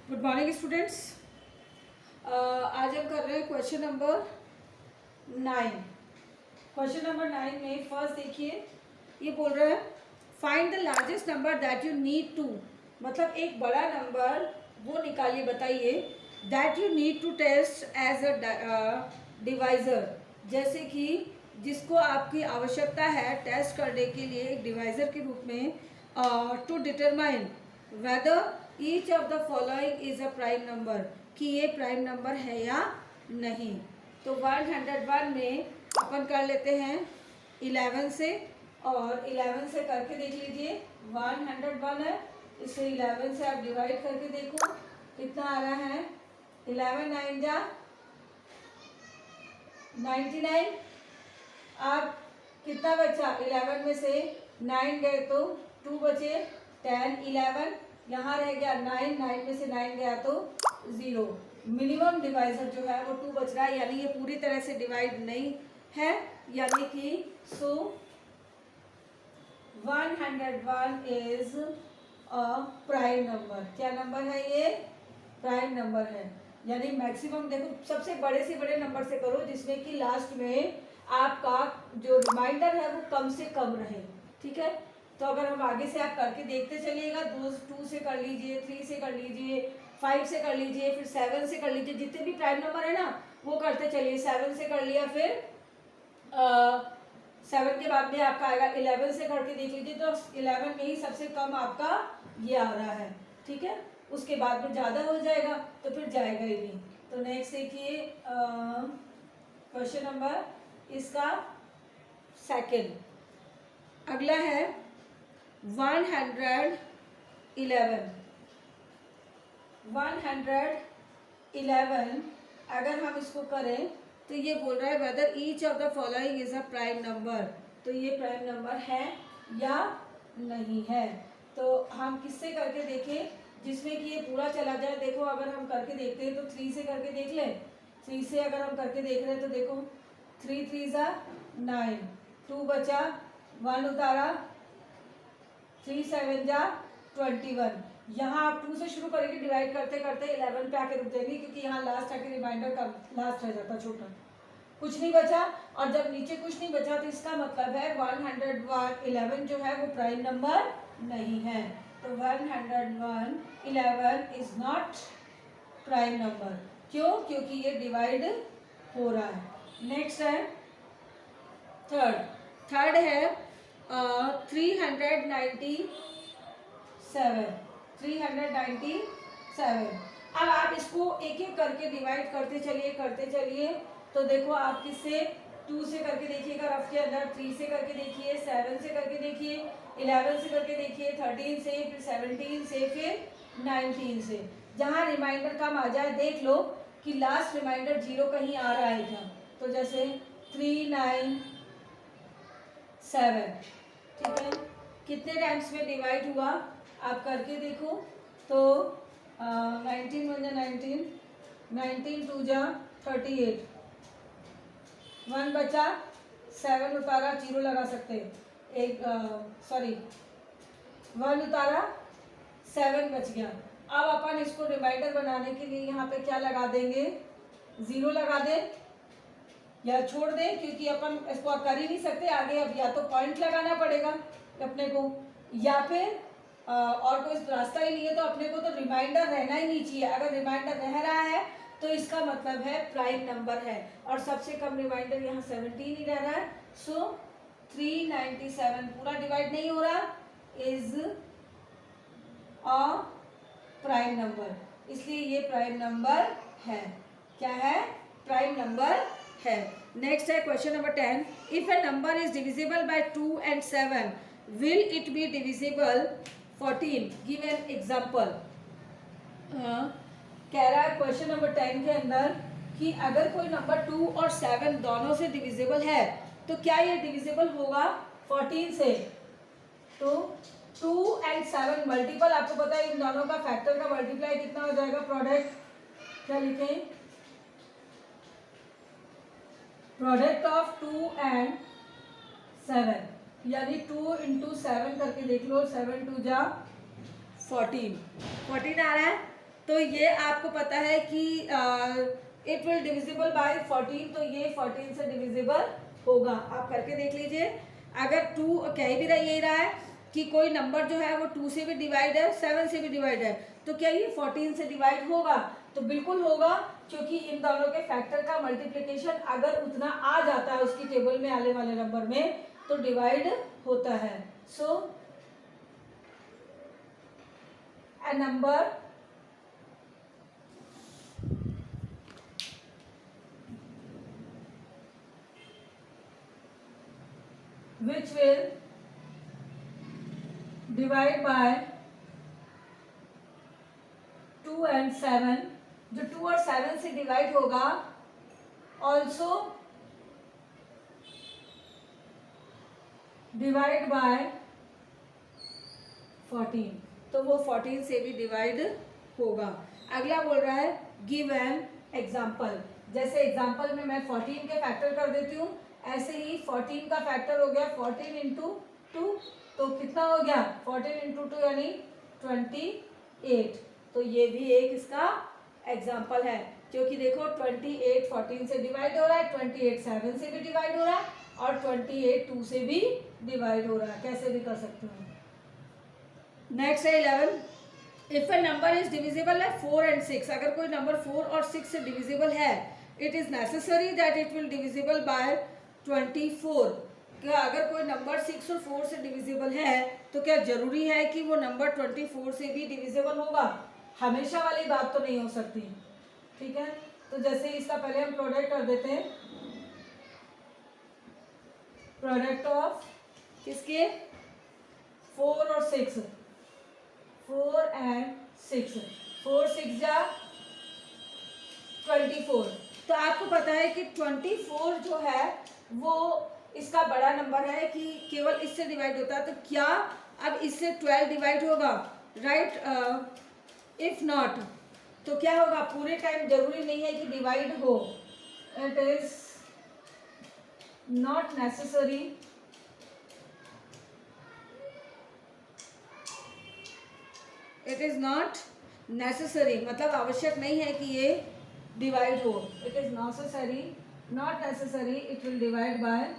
Good morning students. आज हम कर रहे हैं क्वेश्चन नंबर 9। क्वेश्चन नंबर 9 में फर्स्ट देखिए, ये बोल रहा है find the largest number that you need to, मतलब एक बड़ा नंबर वो निकालिए, बताइए that you need to test as a divisor, जैसे कि जिसको आपकी आवश्यकता है टेस्ट करने के लिए एक डिवाइज़र के रूप में, to determine whether each of the following is a prime number, कि ये प्राइम नंबर है या नहीं। तो 101 में अपन कर लेते हैं 11 से, और 11 से करके देख लीजिए 101 है, इसे 11 से आप डिवाइड करके देखो कितना आ रहा है। 11 9 जा 99। आप कितना बचा 11 में से 9 गए तो 2 बचे, 10 11 यहाँ रह गया 9, 9 में से 9 गया तो 0। मिनिमम डिवाइजर जो है वो 2 बच रहा है, यानी ये पूरी तरह से डिवाइड नहीं है, यानी कि सो 101 इज अ प्राइम नंबर। क्या नंबर है ये? प्राइम नंबर है। यानी मैक्सिमम देखो सबसे बड़े से बड़े नंबर से करो जिसमें कि लास्ट में आपका जो रिमाइंडर है वो कम से कम रहे, ठीक है। तो अगर हम आगे से आप करके देखते चलिएगा, 2 से कर लीजिए, 3 से कर लीजिए, 5 से कर लीजिए, फिर 7 से कर लीजिए, जितने भी प्राइम नंबर है ना वो करते चलिए। 7 से कर लिया, फिर 7 के बाद में आपका आएगा 11 से करके देख लीजिए, तो 11 में ही सबसे कम आपका ये आ रहा है, ठीक है। उसके बाद में ज़्यादा हो जाएगा तो फिर जाएगा ही नहीं। तो नेक्स्ट देखिए क्वेश्चन नंबर इसका सेकंड, अगला है 111। 111 अगर हम इसको करें तो ये बोल रहा है weather each of the following is a prime number, तो ये प्राइम नंबर है या नहीं है। तो हम किससे करके देखें जिसमें कि ये पूरा चला जाए। देखो अगर हम करके देखते हैं तो 3 से करके देख लें। 3 से अगर हम करके देख रहे हैं तो देखो 3 3 जा 9, 2 बचा, 1 उतारा, 3 7 जा 21। यहाँ आप 2 से शुरू करेंगे, डिवाइड करते करते 11 पे आके रुक जाएंगे, क्योंकि यहाँ लास्ट आके रिमाइंडर का लास्ट रह जाता, छोटा कुछ नहीं बचा। और जब नीचे कुछ नहीं बचा तो इसका मतलब है 111 जो है वो प्राइम नंबर नहीं है। तो 111 इज नॉट प्राइम नंबर। क्यों? क्योंकि ये डिवाइड हो रहा है। नेक्स्ट है थर्ड। थर्ड है 397। अब आप इसको एक एक करके डिवाइड करते चलिए। तो देखो आप किससे 2 से करके देखिएगा रफ के अंदर, 3 से करके देखिए, 7 से करके देखिए, 11 से करके देखिए, 13 से, फिर 17 से, फिर 19 से। जहाँ रिमाइंडर कम आ जाए देख लो कि लास्ट रिमाइंडर 0 कहीं आ रहा है क्या। तो जैसे 397, ठीक है। कितने टाइम्स में डिवाइड हुआ आप करके देखो। तो 19 वन जा 19, 19 2 जा 38, 1 बचा, 7 उतारा, 0 लगा सकते, एक सॉरी 1 उतारा, 7 बच गया। अब अपन इसको रिमाइंडर बनाने के लिए यहाँ पे क्या लगा देंगे, 0 लगा दें या छोड़ दें, क्योंकि अपन इसको कर ही नहीं सकते आगे। अब या तो पॉइंट लगाना पड़ेगा अपने को, या फिर और कोई रास्ता ही नहीं है, तो अपने को तो रिमाइंडर रहना ही नहीं चाहिए। अगर रिमाइंडर रह रहा है तो इसका मतलब है प्राइम नंबर है, और सबसे कम रिमाइंडर यहाँ 17 ही रह रहा है। सो 397 पूरा डिवाइड नहीं हो रहा, इज अ प्राइम नंबर, इसलिए ये प्राइम नंबर है। क्या है? प्राइम नंबर है। नेक्स्ट है question number 10। If A number is divisible by 2 and 7 will it be divisible 14? Give an example. कह रहा है क्वेश्चन नंबर 10 के अंदर कि अगर कोई नंबर 2 और 7 दोनों से डिविजिबल है तो क्या ये डिविजिबल होगा 14 से। तो 2 and 7 मल्टीपल, आपको पता है इन दोनों का फैक्टर का मल्टीप्लाई कितना हो जाएगा, प्रोडक्ट क्या लिखें, प्रोडक्ट ऑफ 2 and 7, यानी 2 into 7 करके देख लो, 7 2 जा 14 आ रहा है। तो ये आपको पता है कि इट विल डिविजिबल बाय 14, तो ये 14 से डिविजिबल होगा। आप करके देख लीजिए। अगर 2 कह भी यही रहा है कि कोई नंबर जो है वो 2 से भी डिवाइड है, 7 से भी डिवाइड है, तो क्या ये 14 से डिवाइड होगा? तो बिल्कुल होगा, क्योंकि इन दोनों के फैक्टर का मल्टीप्लिकेशन अगर उतना आ जाता है उसकी टेबल में आने वाले नंबर में, तो डिवाइड होता है। सो a number which will divide by 2 and 7, जो 2 और 7 से डिवाइड होगा, also divide by 14, तो वो 14 से भी डिवाइड होगा। अगला बोल रहा है गिव एन एग्जाम्पल। जैसे एग्जाम्पल में मैं 14 के फैक्टर कर देती हूँ, ऐसे ही 14 का फैक्टर हो गया 14 इंटू 2, तो कितना हो गया 14 इंटू 2 यानी 28। तो ये भी एक इसका एग्जाम्पल है, क्योंकि देखो 28 14 से डिवाइड हो रहा है, 28 7 से भी डिवाइड हो रहा है, और 28 2 से भी डिवाइड हो रहा है। कैसे भी कर सकते हो। नेक्स्ट है 11, if A number is divisible है 4 and 6, अगर कोई नंबर 4 और 6 से डिविजिबल है, it is necessary that it will divisible by 24। क्या अगर कोई नंबर 6 और 4 से डिविजिबल है तो क्या जरूरी है कि वो नंबर 24 से भी डिविजिबल होगा? हमेशा वाली बात तो नहीं हो सकती, ठीक है। तो जैसे इसका पहले हम प्रोडक्ट कर देते हैं, प्रोडक्ट ऑफ किसके 4 और 6, 4 and 6, 4 6 जा 24। तो आपको पता है कि 24 जो है वो इसका बड़ा नंबर है कि केवल इससे डिवाइड होता है, तो क्या अब इससे 12 डिवाइड होगा? राइट, इफ नॉट तो क्या होगा? पूरे टाइम जरूरी नहीं है कि डिवाइड हो, it is not necessary, it is not necessary, मतलब आवश्यक नहीं है कि ये डिवाइड हो। It is necessary, not necessary, it will divide by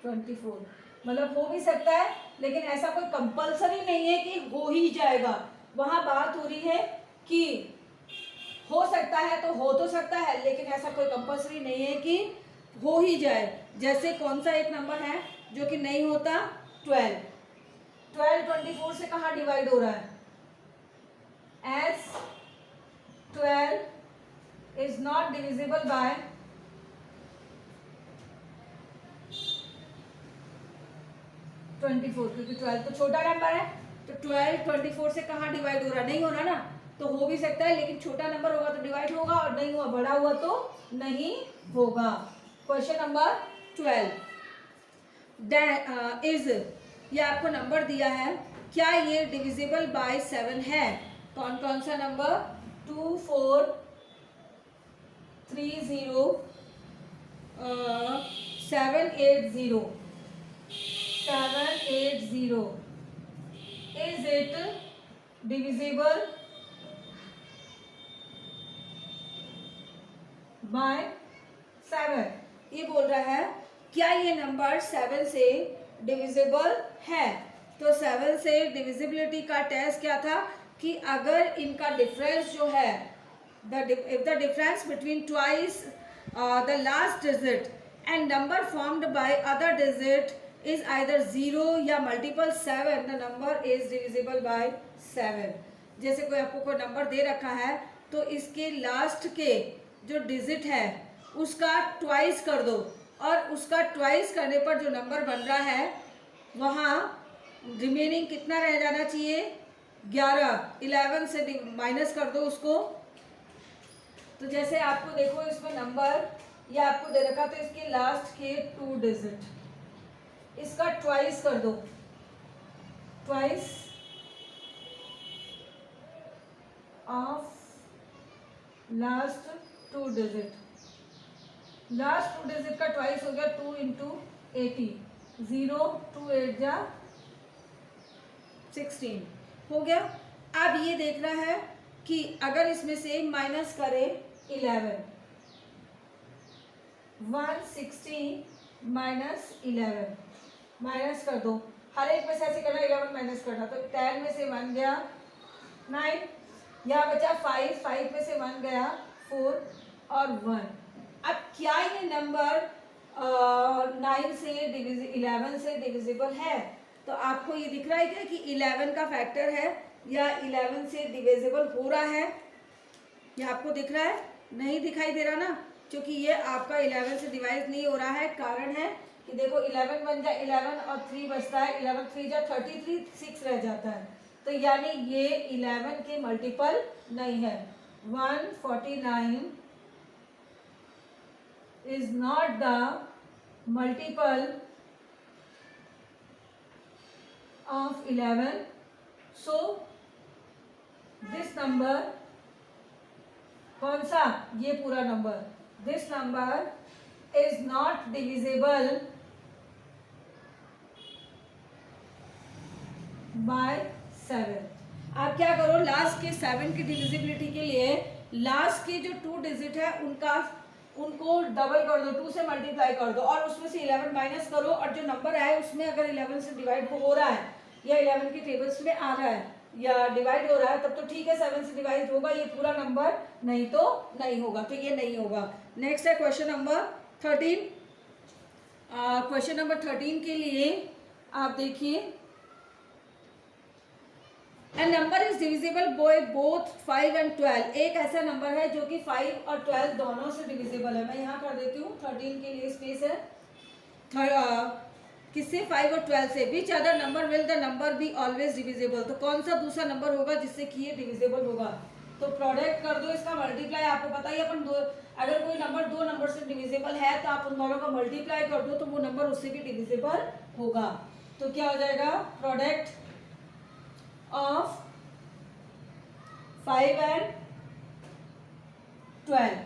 24। मतलब हो भी सकता है, लेकिन ऐसा कोई कंपलसरी नहीं है कि हो ही जाएगा। वहां बात हो रही है कि हो सकता है, तो हो तो सकता है, लेकिन ऐसा कोई कंपलसरी नहीं है कि हो ही जाए। जैसे कौन सा एक नंबर है जो कि नहीं होता? 12। 12 24 से कहाँ डिवाइड हो रहा है? S 12 is not divisible by 24, क्योंकि 12 तो छोटा नंबर है, तो 12 24 से कहाँ डिवाइड हो रहा? नहीं हो रहा ना। तो हो भी सकता है, लेकिन छोटा नंबर होगा तो डिवाइड होगा, और नहीं हुआ बड़ा हुआ तो नहीं होगा। क्वेश्चन नंबर 12 इज, ये आपको नंबर दिया है, क्या ये डिविजिबल बाय 7 है? कौन कौन सा number? 2 4 3 0 7 8 0, 7 8 0। Is it divisible by 7? ये बोल रहा है क्या ये नंबर 7 से डिविजिबल है? तो 7 से डिविजिबिलिटी का टेस्ट क्या था कि अगर इनका डिफरेंस जो है, if the difference between twice the last digit and number formed by other digit is either 0 या multiple 7, the number is divisible by 7। जैसे कोई आपको कोई नंबर दे रखा है, तो इसके लास्ट के जो डिजिट है उसका ट्वाइस कर दो, और उसका ट्वाइस करने पर जो नंबर बन रहा है वहाँ रिमेनिंग कितना रह जाना चाहिए? 11। 11 से माइनस कर दो उसको। तो जैसे आपको देखो इसमें नंबर ये आपको दे रखा, तो इसके लास्ट के 2 डिजिट, इसका ट्वाइस कर दो, twice of last 2 digit. Last 2 digit का ट्वाइस हो गया 2 इंटू 80, 0 2 8 जा 16 हो गया। अब ये देखना है कि अगर इसमें से माइनस करें 11, 160 माइनस 11, माइनस कर दो, हर एक में से ऐसे करना, 11 माइनस करना, तो 10 में से 1 गया 9, यहाँ बचा 5, 5 में से 1 गया 4 और 1। अब क्या ये नंबर 9 से 11 से डिविजिबल है? तो आपको ये दिख रहा है क्या कि 11 का फैक्टर है या 11 से डिविजिबल हो रहा है? ये आपको दिख रहा है? नहीं दिखाई दे रहा ना, क्योंकि ये आपका 11 से डिवाइड नहीं हो रहा है। कारण है कि देखो 11 बन जाए 11 और 3 बचता है, 11 3 जा 33, 6 रह जाता है, तो यानी ये 11 के मल्टीपल नहीं है। 149 is not the multiple of 11, so this number, कौन सा? ये पूरा number, this number is not divisible by 7। आप क्या करो, लास्ट के 7 की डिविजिबिलिटी के लिए लास्ट के जो 2 डिजिट है उनको डबल कर दो, 2 से मल्टीप्लाई कर दो और उसमें से 11 माइनस करो, और जो नंबर है उसमें अगर 11 से डिवाइड हो रहा है या 11 की टेबल्स में आ रहा है या डिवाइड हो रहा है तब तो ठीक है, 7 से डिवाइड होगा ये पूरा नंबर, नहीं तो नहीं होगा, तो ये नहीं होगा। नेक्स्ट है क्वेश्चन नंबर 13। क्वेश्चन नंबर 13 के लिए आप देखिए, A number is divisible by both 5 and 12। एक ऐसा नंबर है जो कि 5 और 12 दोनों से डिविजिबल है। मैं यहाँ कर देती हूँ, 13 के लिए स्पेस है, किससे? 5 और 12 से। Which other number will the number be always divisible? तो कौन सा दूसरा नंबर होगा जिससे कि ये डिविजिबल होगा? तो प्रोडक्ट कर दो, इसका मल्टीप्लाई, आपको पता ही अपन अगर कोई नंबर 2 नंबर से डिविजिबल है तो आप उन दोनों का मल्टीप्लाई कर दो तो वो नंबर उससे भी डिविजिबल होगा। तो क्या हो जाएगा? प्रोडक्ट ऑफ 5 and 12,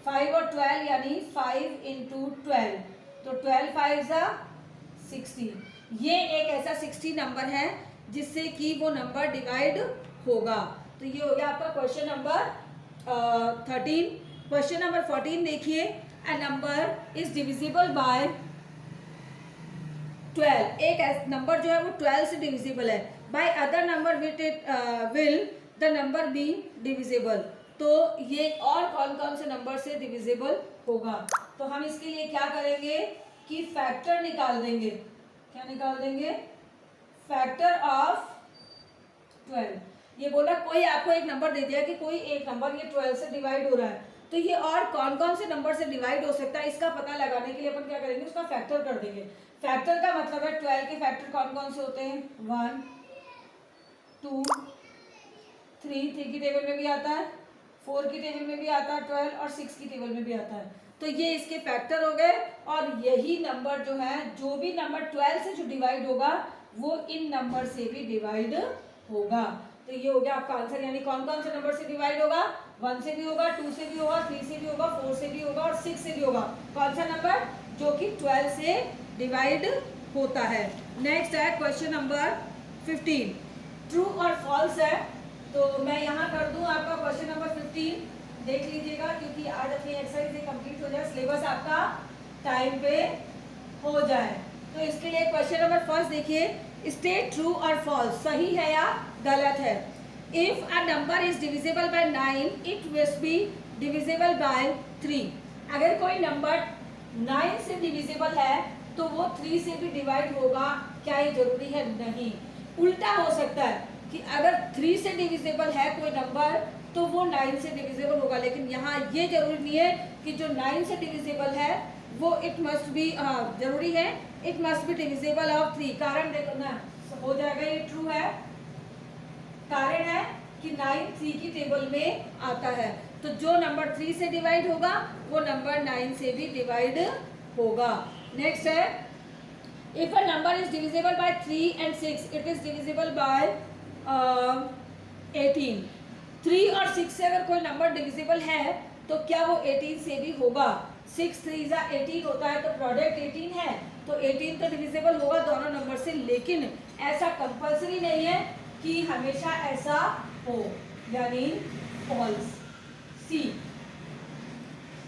5 और 12 यानी 5 into 12, तो 12 5 60। ये एक ऐसा 60 नंबर है जिससे कि वो नंबर डिवाइड होगा। तो ये हो गया आपका क्वेश्चन नंबर 13। क्वेश्चन नंबर 14 देखिए, a number is divisible by 12। एक नंबर जो है वो 12 से डिविजिबल है। By other number will the number be divisible. तो ये और कौन कौन से नंबर से डिविजिबल होगा? तो हम इसके लिए क्या करेंगे कि फैक्टर निकाल देंगे। क्या निकाल देंगे? Factor of 12। ये बोला कोई आपको एक नंबर दे दिया कि कोई एक नंबर ये 12 से डिवाइड हो रहा है, तो ये और कौन कौन से नंबर से डिवाइड हो सकता है इसका पता लगाने के लिए अपन क्या करेंगे, उसका फैक्टर कर देंगे। फैक्टर का मतलब है 12 के फैक्टर कौन कौन से होते हैं? 1 2 3, 3 की टेबल में भी आता है, 4 की टेबल में भी आता है 12 और 6 की टेबल में भी आता है। तो ये इसके फैक्टर हो गए, और यही नंबर जो है, जो भी नंबर 12 से जो डिवाइड होगा वो इन नंबर से भी डिवाइड होगा। तो ये हो गया आपका आंसर। यानी कौन कौन से नंबर से डिवाइड होगा? 1 से भी होगा, 2 से भी होगा, 3 से भी होगा, 4 से भी होगा और 6 से भी होगा। कौन सा नंबर? जो कि 12 से डिवाइड होता है। नेक्स्ट है क्वेश्चन नंबर 15। ट्रू और फॉल्स है, तो मैं यहाँ कर दूँ आपका क्वेश्चन नंबर 15, देख लीजिएगा, क्योंकि आज अपनी एक्सरसाइज कंप्लीट हो जाए, सिलेबस आपका टाइम पे हो जाए। तो इसके लिए क्वेश्चन नंबर फर्स्ट देखिए, स्टेट ट्रू और फॉल्स, सही है या गलत है। If a number is divisible by 9 it must be divisible bye 3। अगर कोई नंबर 9 से डिविजिबल है तो वो 3 से भी डिवाइड होगा। क्या ये जरूरी है? नहीं। उल्टा हो सकता है कि अगर 3 से डिविजिबल है कोई नंबर तो वो 9 से डिविजिबल होगा, लेकिन यहाँ ये जरूरी नहीं है कि जो 9 से डिविजिबल है वो इट मस्ट बी, जरूरी है it must be divisible of 3। कारण देखो ना, हो जाएगा, ये ट्रू है। कारण है कि 9 3 की टेबल में आता है, तो जो नंबर 3 से डिवाइड होगा वो नंबर 9 से भी डिवाइड होगा। नेक्स्ट है, if a number is divisible by 3 and 6 it is divisible by 18। 3 और 6 से अगर कोई नंबर डिविजिबल है तो क्या वो 18 से भी होगा? 6 3 18 होता है, तो प्रोडक्ट 18 है, तो 18 तो डिविजिबल होगा दोनों नंबर से, लेकिन ऐसा कंपल्सरी नहीं है कि हमेशा ऐसा हो, यानी false. See,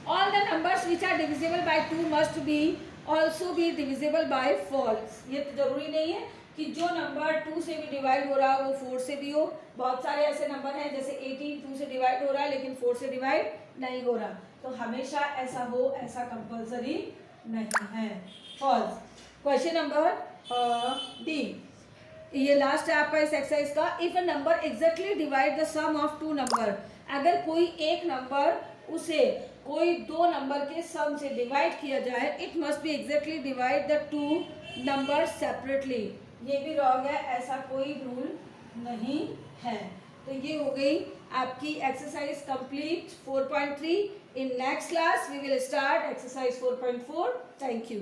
all the numbers which are divisible by 2 must be also be divisible by false. ये तो जरूरी नहीं है कि जो नंबर 2 से भी डिवाइड हो रहा हो वो 4 से भी हो। बहुत सारे ऐसे नंबर हैं जैसे 18 2 से डिवाइड हो रहा है लेकिन 4 से डिवाइड नहीं हो रहा, तो हमेशा ऐसा हो, ऐसा कंपल्सरी नहीं है, फॉल्स। क्वेश्चन नंबर डी, ये लास्ट है आपका इस एक्सरसाइज का। If a number exactly divide the sum of two number, अगर कोई एक नंबर उसे कोई दो नंबर के सम से डिवाइड किया जाए, it must be exactly divide the two number separately. ये भी रॉन्ग है, ऐसा कोई रूल नहीं है। तो ये हो गई आपकी exercise complete 4.3। In next class we will start exercise 4.4। Thank you.